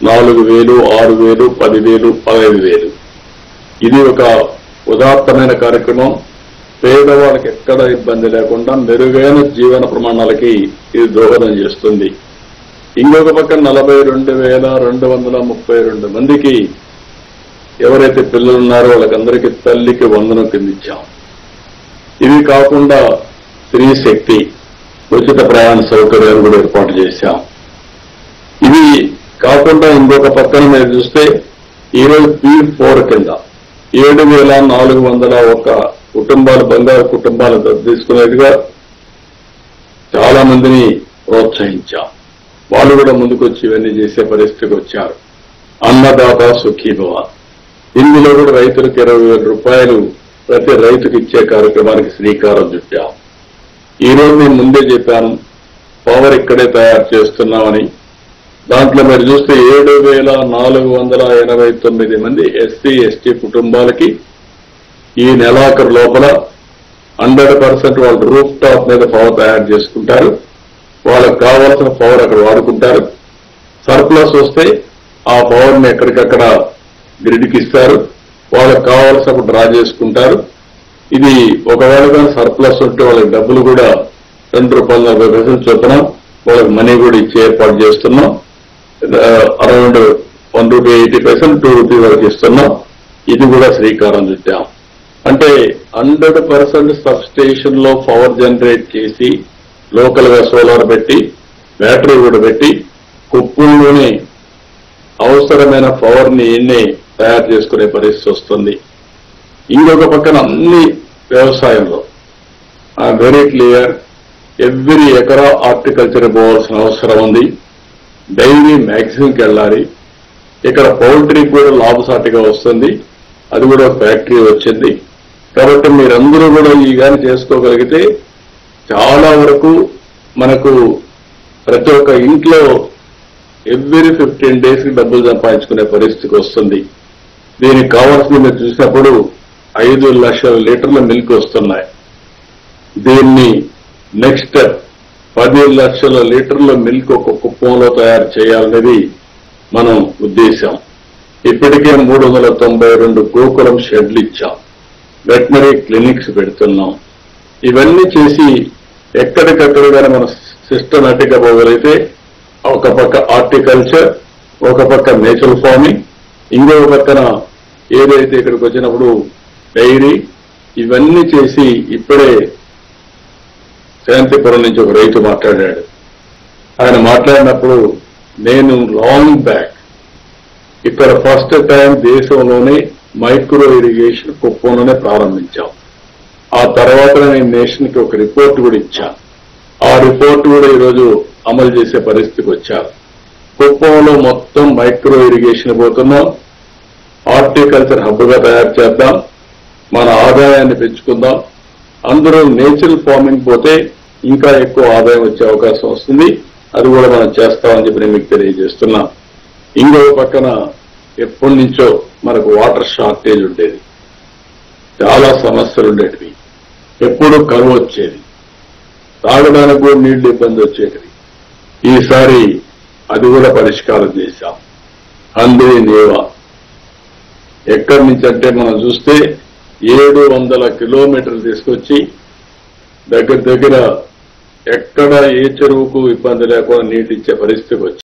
4,000, 6,000, 10,000, 15,000. ఇది ఒక ఉదాత్తమైన కార్యక్రమం. పేదవాళ్ళకి ఎక్కడ ఇబ్బంది లేకుండా మెరుగైన జీవన ప్రమాణాలకి ఇది దోహదం చేస్తుంది. ఇంకొక పక్క 42,232 మందికి ఎవరైతే పిల్లలు ఉన్నారో వాళ్ళకందరికీ తల్లికి వందనం కింద ఇచ్చాం. ఇవి కాకుండా స్త్రీ శక్తి ఉచిత ప్రయాణ సౌకర్యాలు కూడా ఏర్పాటు చేశాం. ఇవి కాకుండా ఇంకొక పక్కన మీరు చూస్తే ఈరోజు P4 కింద 7,401 కుటుంబాలు, బంగారు కుటుంబాలు తీసుకునేట్టుగా చాలా మందిని ప్రోత్సహించాం. వాళ్ళు కూడా ముందుకొచ్చి ఇవన్నీ చేసే పరిస్థితికి వచ్చారు. అన్నదాత సుఖీభవ. ఇందులో కూడా రైతులకు 20,000 రూపాయలు ప్రతి రైతుకు ఇచ్చే కార్యక్రమానికి శ్రీకారం చుట్టాం. ఈరోజు నేను ముందే చెప్పాను పవర్ ఇక్కడే తయారు చేస్తున్నామని. దాంట్లో మీరు చూస్తే 7,489 మంది ఎస్సీ ఎస్టీ కుటుంబాలకి ఈ నెలాఖరు లోపల 100% వాళ్ళు రూఫ్ టాప్ మీద పవర్ తయారు చేసుకుంటారు. వాళ్ళకు కావాల్సిన పవర్ అక్కడ వాడుకుంటారు. సర్ప్లస్ వస్తే ఆ పవర్ ని ఎక్కడికక్కడ గ్రిడ్కి ఇస్తారు. వాళ్ళకు కావాల్సినప్పుడు డ్రా చేసుకుంటారు. ఇది ఒకవేళ కానీ సర్ప్లస్ ఉంటే వాళ్ళకి డబ్బులు కూడా ₹2.40 చొప్పున వాళ్ళకి మనీ కూడా ఇచ్చే ఏర్పాటు చేస్తున్నాం. అరౌండ్ ₹1.80, ₹2 వరకు ఇస్తున్నాం. ఇది కూడా శ్రీకారం చుట్టాం. అంటే 100% సబ్ స్టేషన్ లో పవర్ జనరేట్ చేసి లోకల్ గా సోలార్ పెట్టి బ్యాటరీ కూడా పెట్టి కుప్పంలోనే అవసరమైన పవర్ ని ఎన్నే తయారు చేసుకునే పరిస్థితి వస్తుంది. ఇంకొక పక్కన అన్ని వ్యవసాయంలో వెరీ క్లియర్ ఎవ్రీ ఎకరా హార్టికల్చర్ పోవాల్సిన అవసరం ఉంది. డైరీ మ్యాక్సిమంకి వెళ్ళాలి. ఇక్కడ పౌల్ట్రీ కూడా లాభసాటిగా వస్తుంది. అది కూడా ఫ్యాక్టరీ వచ్చింది. కాబట్టి మీరందరూ కూడా ఈ గాని చేసుకోగలిగితే చాలా వరకు మనకు ప్రతి ఒక్క ఇంట్లో ఎవ్రీ 15 days డబ్బులు సంపాదించుకునే పరిస్థితికి వస్తుంది. దీనికి కావాల్సింది మీరు చూసినప్పుడు 5 లక్షల లీటర్ల మిల్క్ వస్తున్నాయి. దీన్ని నెక్స్ట్ 10 లక్షల లీటర్ల మిల్క్ ఒక కుప్పంలో తయారు చేయాలనేది మనం ఉద్దేశం. ఇప్పటికే 392 గోకులం షెడ్లు ఇచ్చాం. వెటనరీ క్లినిక్స్ పెడుతున్నాం. ఇవన్నీ చేసి ఎక్కడికక్కడగానే మనం సిస్టమేటిక్ గా పోగలిగితే ఒక పక్క హార్టికల్చర్, ఒక పక్క నేచురల్ ఫార్మింగ్, ఇంకొక పక్కన ఏదైతే ఇక్కడికి వచ్చినప్పుడు డైరీ, ఇవన్నీ చేసి ఇప్పుడే శాంతిపురం నుంచి ఒక రైతు మాట్లాడాడు. ఆయన మాట్లాడినప్పుడు నేను లాంగ్ బ్యాక్ ఇక్కడ ఫస్ట్ టైం దేశంలోనే మైక్రో ఇరిగేషన్ కుప్పంలోనే ప్రారంభించాం. ఆ తర్వాత నేను నేషన్ కి ఒక రిపోర్ట్ కూడా ఇచ్చాను. ఆ రిపోర్ట్ కూడా ఈరోజు అమలు చేసే పరిస్థితికి వచ్చారు. కుప్పంలో మొత్తం మైక్రో ఇరిగేషన్ పోతున్నాం. హార్టికల్చర్ హబ్ గా తయారు చేద్దాం. మన ఆదాయాన్ని పెంచుకుందాం. అందరూ నేచురల్ ఫార్మింగ్ పోతే ఇంకా ఎక్కువ ఆదాయం వచ్చే అవకాశం వస్తుంది. అది కూడా మనం చేస్తామని చెప్పి నేను మీకు తెలియజేస్తున్నా. ఇంకొక పక్కన ఎప్పటి నుంచో మనకు వాటర్ షార్టేజ్ ఉండేది. చాలా సమస్యలు ఉండేటివి. ఎప్పుడు కరువు వచ్చేది. తాగడానికి కూడా నీళ్లు ఇబ్బంది వచ్చేటివి. ఈసారి అది కూడా పరిష్కారం చేశాం. అందే నేవా ఎక్కడి నుంచి అంటే మనం చూస్తే 700 కిలోమీటర్లు తీసుకొచ్చి దగ్గర ఎక్కడ ఏ చెరువుకు ఇబ్బంది లేకుండా నీటి ఇచ్చే పరిస్థితికి వచ్చింది.